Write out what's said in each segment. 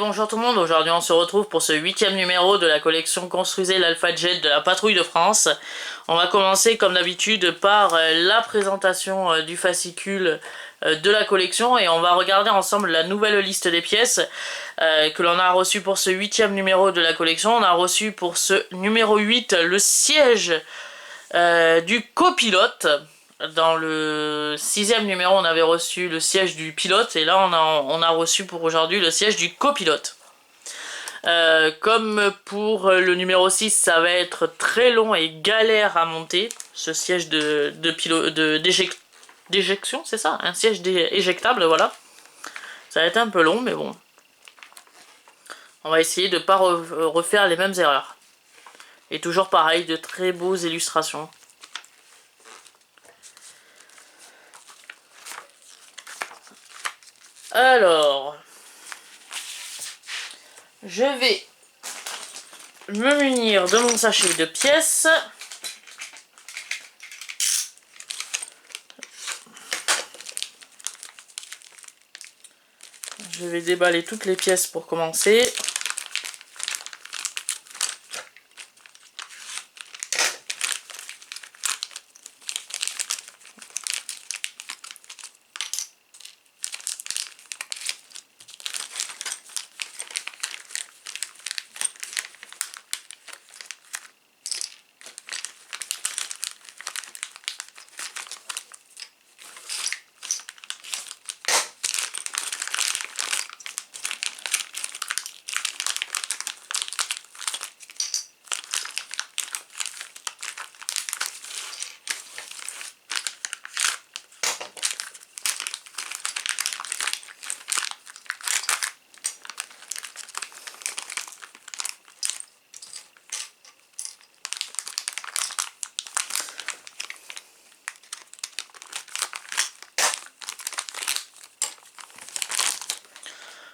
bonjour tout le monde, aujourd'hui on se retrouve pour ce 8e numéro de la collection Construisez l'Alpha Jet de la Patrouille de France. On va commencer comme d'habitude par la présentation du fascicule de la collection et on va regarder ensemble la nouvelle liste des pièces que l'on a reçue pour ce 8e numéro de la collection. On a reçu pour ce numéro 8 le siège du copilote. Dans le 6e numéro, on avait reçu le siège du pilote et là on a reçu pour aujourd'hui le siège du copilote. Comme pour le numéro 6, ça va être très long et galère à monter, ce siège d'éjection, c'est ça? Un siège éjectable, voilà. Ça va être un peu long, mais bon. On va essayer de ne pas refaire les mêmes erreurs. Et toujours pareil, de très beaux illustrations. Alors, je vais me munir de mon sachet de pièces. Je vais déballer toutes les pièces pour commencer.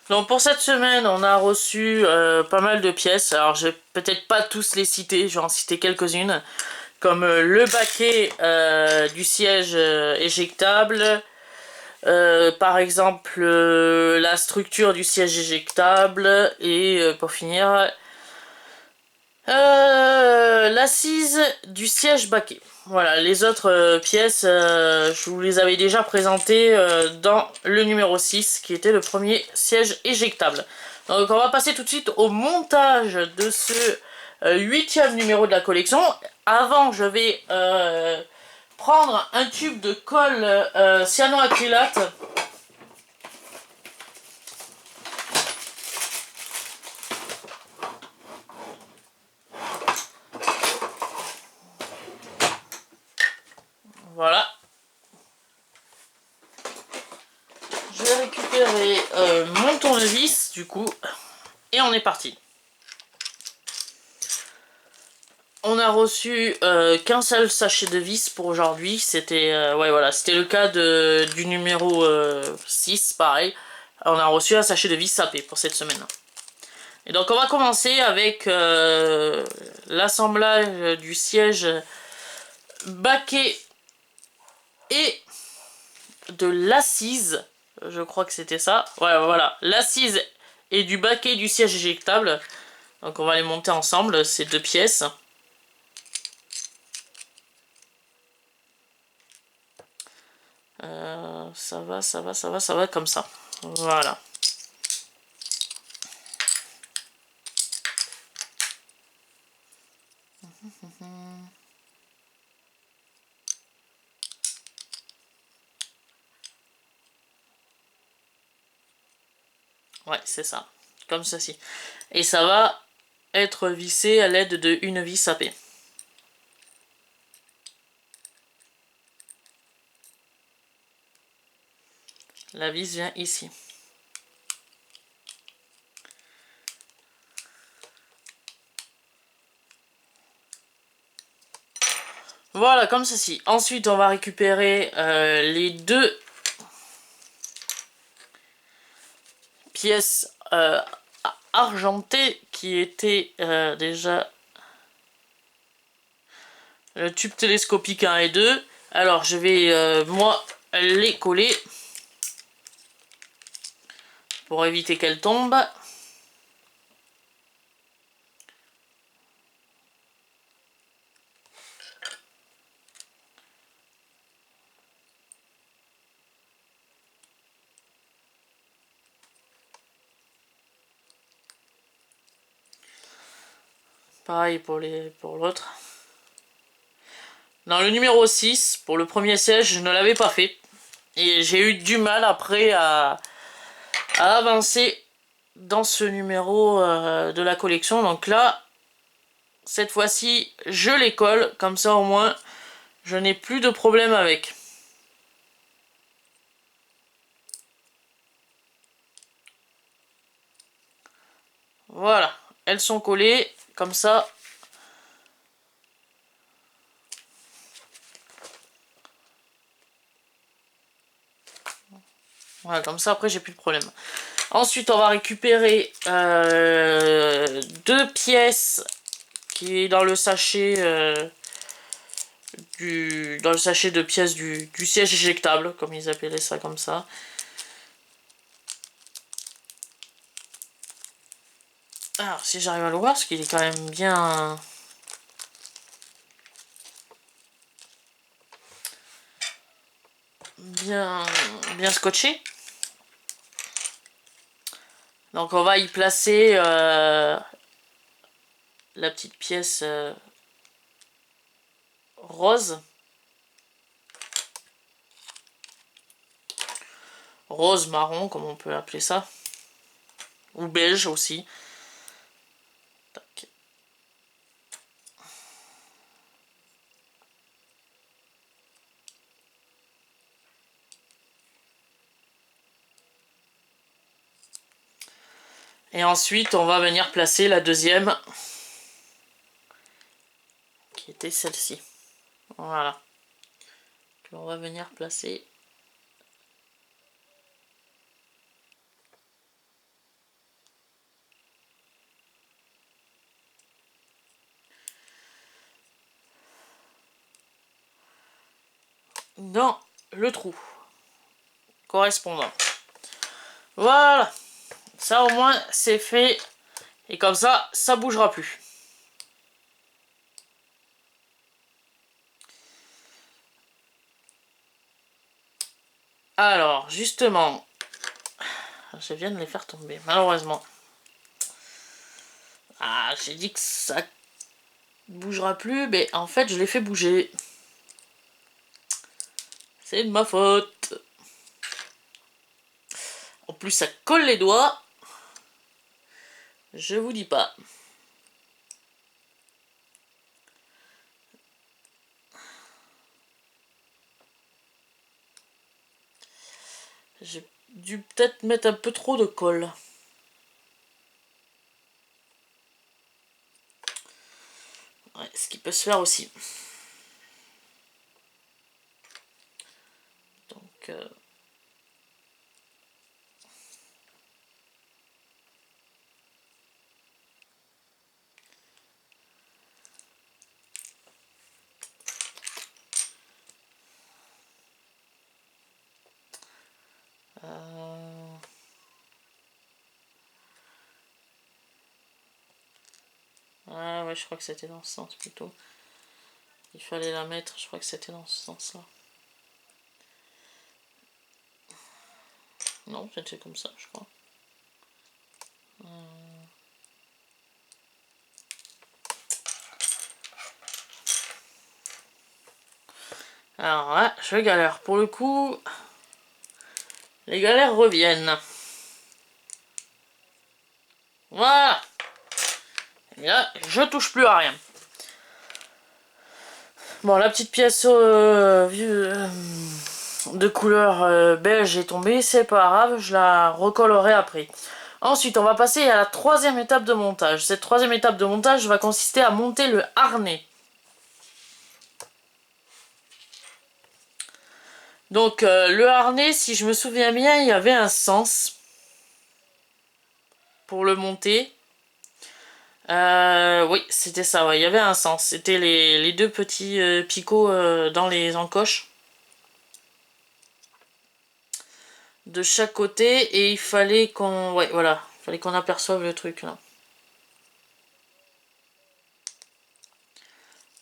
Donc pour cette semaine, on a reçu pas mal de pièces. Alors je vais peut-être pas tous les citer, je vais en citer quelques-unes. Comme le baquet du siège éjectable. Par exemple, la structure du siège éjectable. Et pour finir, l'assise du siège baquet. Voilà, les autres pièces, je vous les avais déjà présentées dans le numéro 6, qui était le premier siège éjectable. Donc on va passer tout de suite au montage de ce 8e numéro de la collection. Avant, je vais prendre un tube de colle cyanoacrylate. Voilà. Je vais récupérer mon tournevis, du coup, et on est parti. On a reçu qu'un seul sachet de vis pour aujourd'hui. C'était ouais, voilà, c'était le cas du numéro 6, pareil. On a reçu un sachet de vis sapé pour cette semaine. Et donc on va commencer avec l'assemblage du siège baquet et de l'assise, je crois que c'était ça. Ouais, voilà, l'assise et du baquet du siège éjectable. Donc on va les monter ensemble, ces deux pièces. Ça va comme ça. Voilà. Ouais, c'est ça. Comme ceci. Et ça va être vissé à l'aide d'une vis sapée. La vis vient ici. Voilà, comme ceci. Ensuite, on va récupérer les deux pièces argentées qui étaient déjà le tube télescopique 1 et 2. Alors, je vais, moi, les coller pour éviter qu'elles tombent. Pareil pour l'autre. Dans le numéro 6, pour le premier siège, je ne l'avais pas fait. Et j'ai eu du mal après à avancer dans ce numéro de la collection. Donc là, cette fois-ci, je les colle. Comme ça, au moins, je n'ai plus de problème avec. Voilà, elles sont collées. Comme ça, voilà, comme ça, après, j'ai plus de problème. Ensuite, on va récupérer 2 pièces qui est dans le sachet de pièces du siège éjectable, comme ils appelaient ça comme ça. Alors, si j'arrive à le voir, parce qu'il est quand même bien... bien scotché. Donc on va y placer la petite pièce rose. Rose marron, comme on peut appeler ça. Ou beige aussi. Tac. Et ensuite, on va venir placer la deuxième, qui était celle-ci. Voilà. Puis on va venir placer. Dans le trou correspondant. Voilà. Ça au moins c'est fait. Et comme ça bougera plus. Alors, justement, je viens de les faire tomber, malheureusement. Ah, j'ai dit que ça bougera plus, mais en fait, je l'ai fait bouger. C'est de ma faute. En plus, ça colle les doigts. Je vous dis pas. J'ai dû peut-être mettre un peu trop de colle. Ouais, ce qui peut se faire aussi. Donc... Ah ouais, je crois que c'était dans ce sens plutôt. Il fallait la mettre, je crois que c'était dans ce sens-là. Non, c'était comme ça, je crois. Alors là, je galère. Pour le coup, les galères reviennent. Voilà. Et là, je touche plus à rien. Bon, la petite pièce de couleur beige est tombée, c'est pas grave, je la recollerai après. Ensuite, on va passer à la troisième étape de montage. Cette troisième étape de montage va consister à monter le harnais. Donc, le harnais, si je me souviens bien, il y avait un sens pour le monter. Oui, c'était ça, ouais, il y avait un sens. C'était les deux petits picots dans les encoches de chaque côté, et il fallait qu'on... Ouais, voilà, il fallait qu'on aperçoive le truc, là.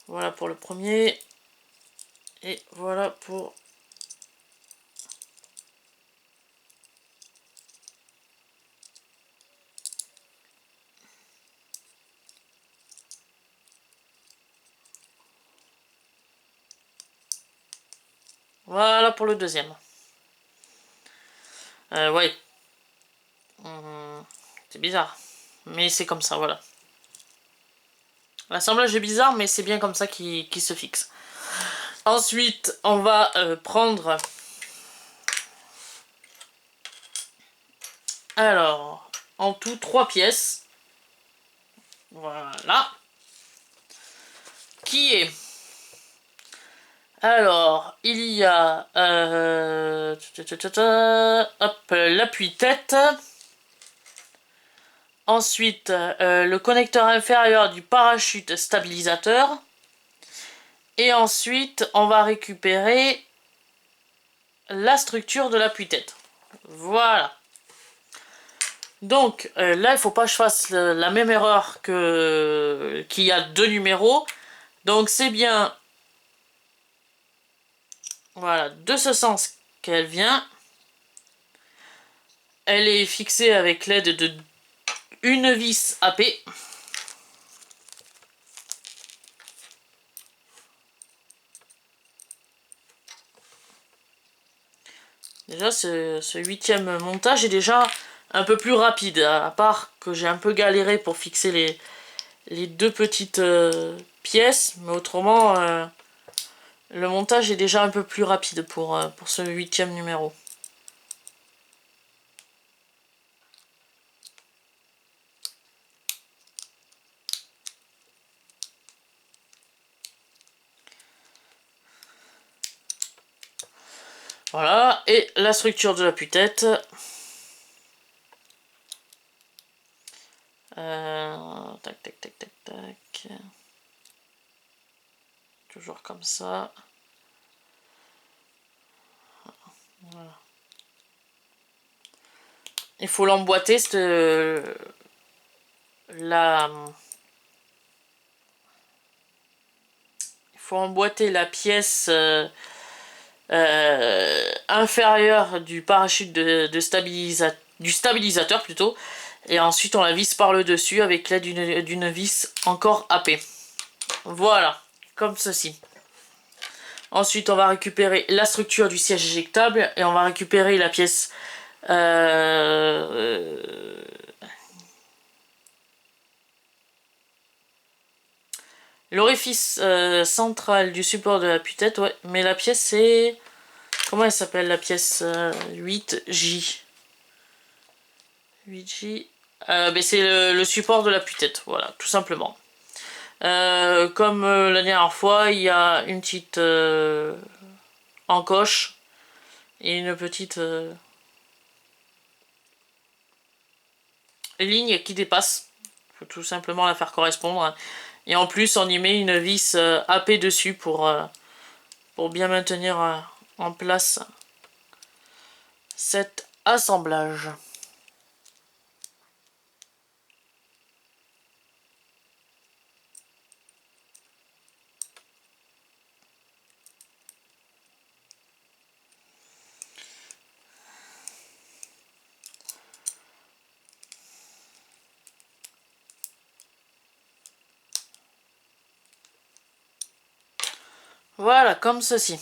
Voilà pour le premier. Et voilà pour... Voilà pour le deuxième. Ouais. C'est bizarre. Mais c'est comme ça, voilà. L'assemblage est bizarre, mais c'est bien comme ça qu'il se fixe. Ensuite, on va prendre... Alors, en tout, 3 pièces. Voilà. Qui est... Alors, il y a... hop, l'appui-tête. Ensuite, le connecteur inférieur du parachute stabilisateur. Et ensuite, on va récupérer la structure de l'appui-tête. Voilà. Donc, là, il ne faut pas que je fasse la même erreur qu'il y a 2 numéros. Donc, c'est bien... Voilà, de ce sens qu'elle vient. Elle est fixée avec l'aide de une vis AP. Déjà, ce 8e montage est déjà un peu plus rapide, à part que j'ai un peu galéré pour fixer les 2 petites pièces, mais autrement, le montage est déjà un peu plus rapide pour ce 8e numéro. Voilà, et la structure de l'appui-tête. Tac, tac, tac, tac, tac. Toujours comme ça. Voilà. Il faut l'emboîter, il faut emboîter la pièce inférieure du parachute du stabilisateur plutôt, et ensuite on la visse par le dessus avec l'aide d'une vis encore AP. Voilà, comme ceci. Ensuite on va récupérer la structure du siège éjectable et on va récupérer la pièce l'orifice central du support de l'appui-tête, ouais, mais la pièce c'est... Comment elle s'appelle la pièce 8J 8J ben c'est le support de l'appui-tête, voilà, tout simplement. Comme la dernière fois, il y a une petite encoche et une petite ligne qui dépasse. Il faut tout simplement la faire correspondre. Et en plus, on y met une vis AP dessus pour bien maintenir en place cet assemblage. Voilà, comme ceci.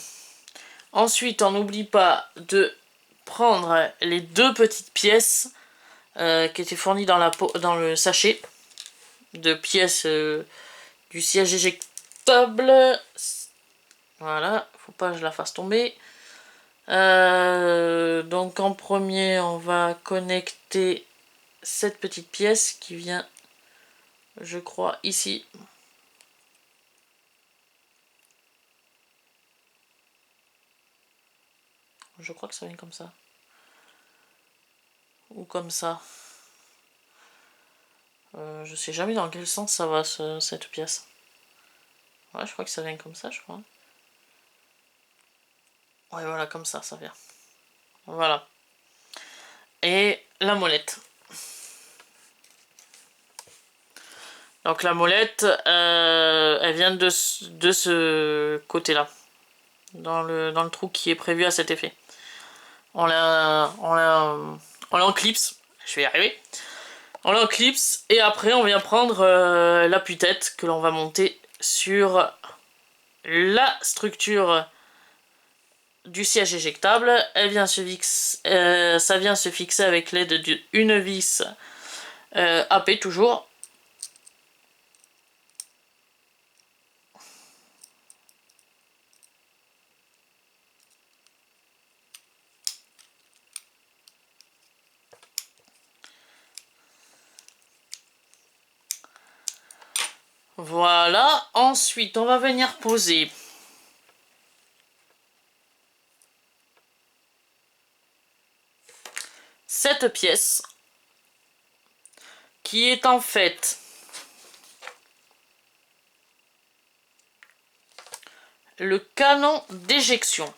Ensuite, on n'oublie pas de prendre les 2 petites pièces qui étaient fournies dans le sachet de pièces du siège éjectable. Voilà, faut pas que je la fasse tomber. Donc en premier, on va connecter cette petite pièce qui vient, je crois, ici. Je crois que ça vient comme ça. Ou comme ça. Je sais jamais dans quel sens ça va cette pièce. Ouais, je crois que ça vient comme ça, je crois. Ouais, voilà, comme ça vient. Voilà. Et la molette. Donc la molette, elle vient de ce côté-là. Dans le trou qui est prévu à cet effet. On l'enclipse. Je vais y arriver. On l'enclipse et après on vient prendre l'appui-tête que l'on va monter sur la structure du siège éjectable. Ça vient se fixer avec l'aide d'une vis AP toujours. Voilà, ensuite on va venir poser cette pièce qui est en fait le canon d'éjection.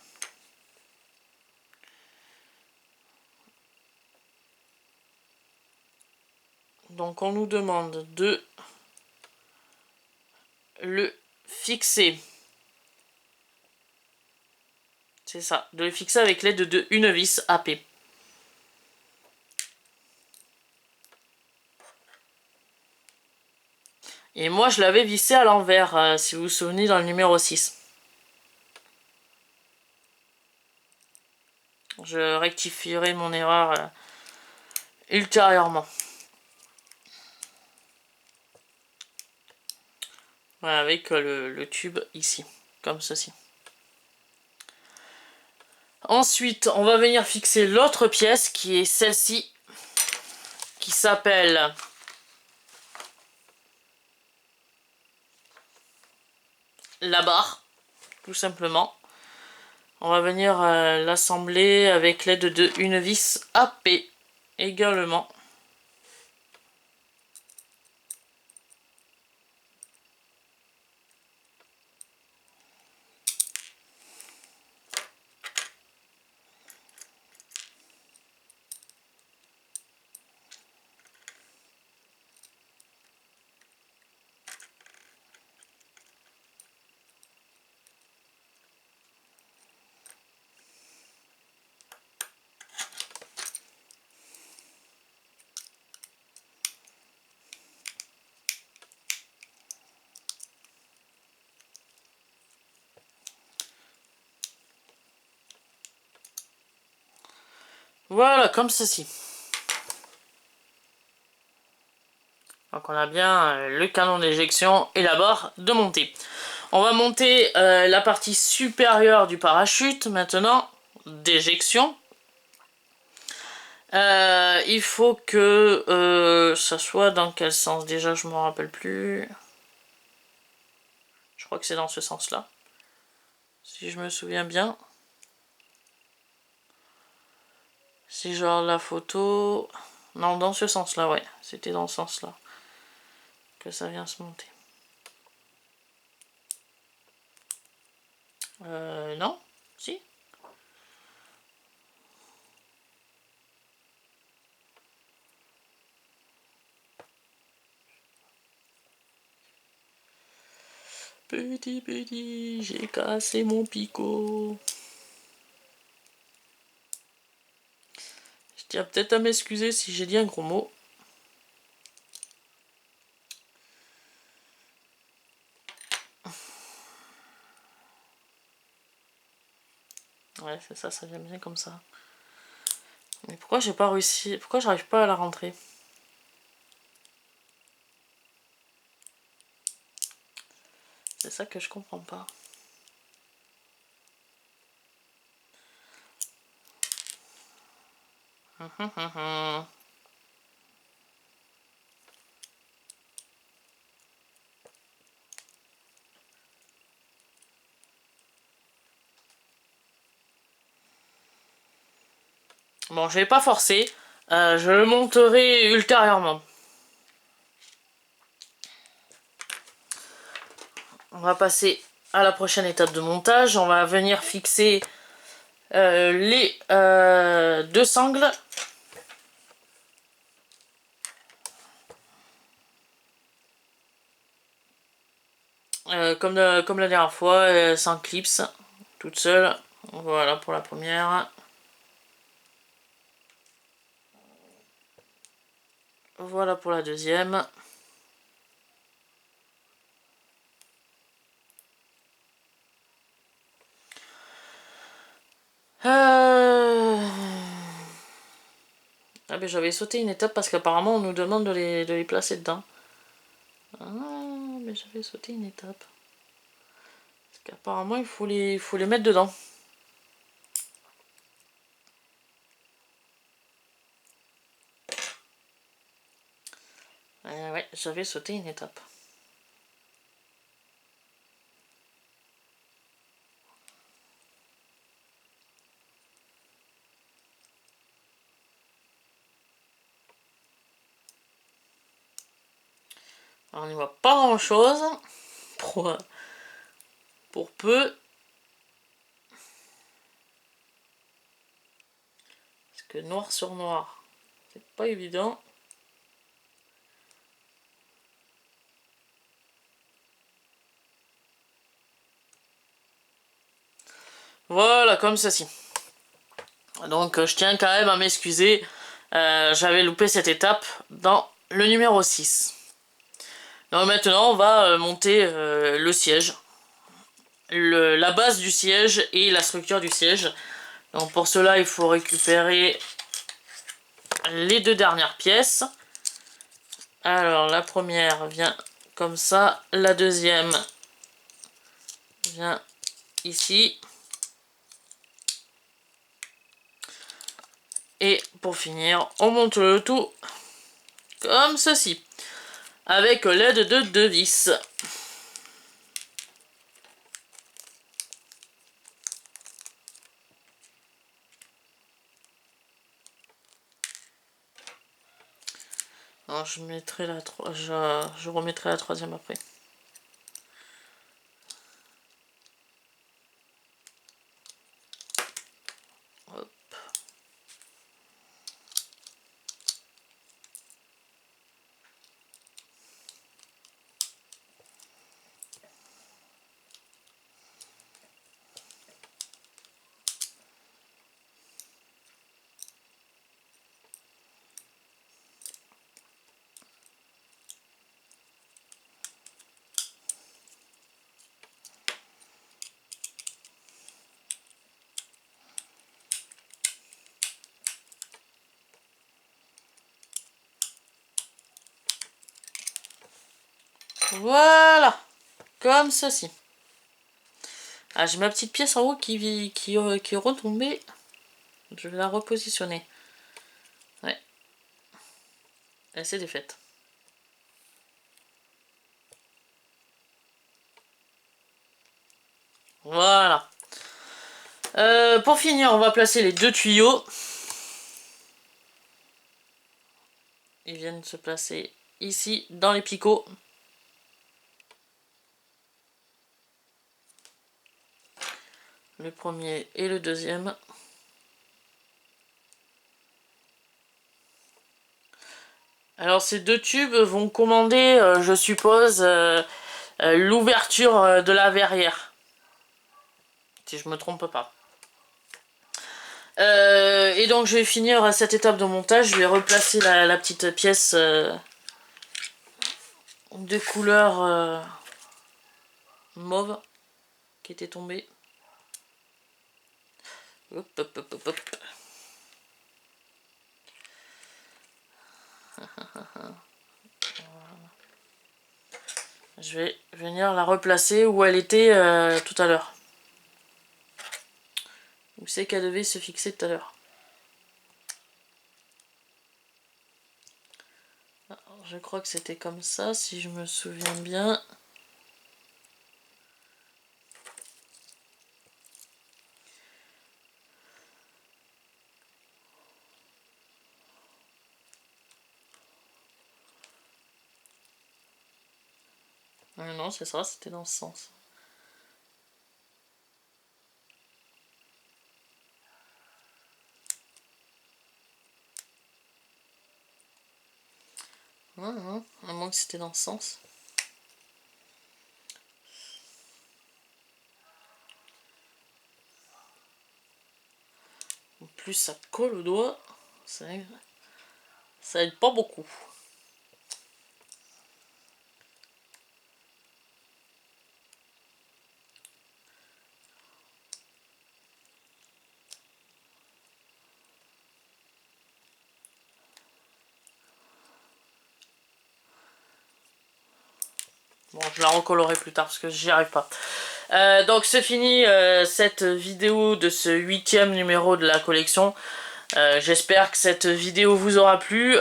Donc on nous demande de le fixer. C'est ça, de le fixer avec l'aide d'une vis AP. Et moi je l'avais vissé à l'envers, si vous vous souvenez, dans le numéro 6. Je rectifierai mon erreur ultérieurement. Voilà, avec le tube ici, comme ceci. Ensuite, on va venir fixer l'autre pièce qui est celle-ci, qui s'appelle la barre, tout simplement. On va venir l'assembler avec l'aide d'une vis AP également. Voilà, comme ceci. Donc on a bien le canon d'éjection et la barre de montée. On va monter la partie supérieure du parachute maintenant, d'éjection. Il faut que ça soit dans quel sens? Déjà je me rappelle plus. Je crois que c'est dans ce sens-là. Si je me souviens bien. Si je regarde la photo... Non, dans ce sens-là, ouais. C'était dans ce sens-là que ça vient se monter. Non? Si? Petit, j'ai cassé mon picot. Je tiens peut-être à m'excuser si j'ai dit un gros mot. Ouais, c'est ça, ça vient bien comme ça. Mais pourquoi j'ai pas réussi? Pourquoi j'arrive pas à la rentrer? C'est ça que je comprends pas. Bon, je vais pas forcer. Je le monterai ultérieurement. On va passer à la prochaine étape de montage. On va venir fixer les deux sangles. Comme la dernière fois, sans clips, toute seule. Voilà pour la première. Voilà pour la deuxième. mais j'avais sauté une étape parce qu'apparemment on nous demande de les placer dedans. Ah, mais j'avais sauté une étape. Parce qu'apparemment il faut les mettre dedans. Ouais, j'avais sauté une étape. Alors, on n'y voit pas grand chose pour peu. Parce que noir sur noir, c'est pas évident. Voilà, comme ceci. Donc je tiens quand même à m'excuser. J'avais loupé cette étape dans le numéro 6. Donc maintenant on va monter le siège. La base du siège et la structure du siège. Donc pour cela il faut récupérer les 2 dernières pièces. Alors la première vient comme ça. La deuxième vient ici. Et pour finir, on monte le tout comme ceci, avec l'aide de 2 vis. Alors je mettrai je remettrai la troisième après. Hop. Voilà, comme ceci. Ah, j'ai ma petite pièce en haut qui est retombée. Je vais la repositionner. Ouais. Elle s'est défaite. Voilà. Pour finir, on va placer les 2 tuyaux. Ils viennent se placer ici, dans les picots. Le premier et le deuxième. Alors ces 2 tubes vont commander, je suppose, l'ouverture de la verrière. Si je me trompe pas. Et donc je vais finir cette étape de montage. Je vais replacer la petite pièce de couleur mauve qui était tombée. Hop, hop, hop, hop, hop. Je vais venir la replacer où elle était tout à l'heure. Où c'est qu'elle devait se fixer tout à l'heure. Je crois que c'était comme ça, si je me souviens bien. Non, c'est ça, c'était dans ce sens. À moins que c'était dans ce sens. En plus, ça te colle au doigt. Ça aide pas beaucoup. Bon, je la recolorerai plus tard parce que j'y arrive pas. Donc c'est fini cette vidéo de ce 8e numéro de la collection. J'espère que cette vidéo vous aura plu.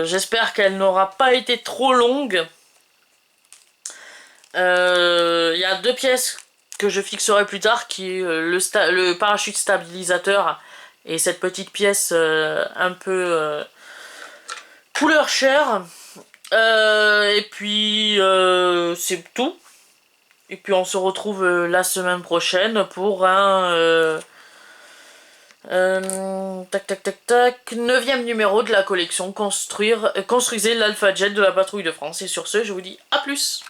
J'espère qu'elle n'aura pas été trop longue. Il y a 2 pièces que je fixerai plus tard, qui est le parachute stabilisateur et cette petite pièce un peu couleur chair. Et puis c'est tout. Et puis on se retrouve la semaine prochaine pour un tac tac tac tac 9e numéro de la collection Construisez l'Alpha Jet de la Patrouille de France. Et sur ce, je vous dis à plus.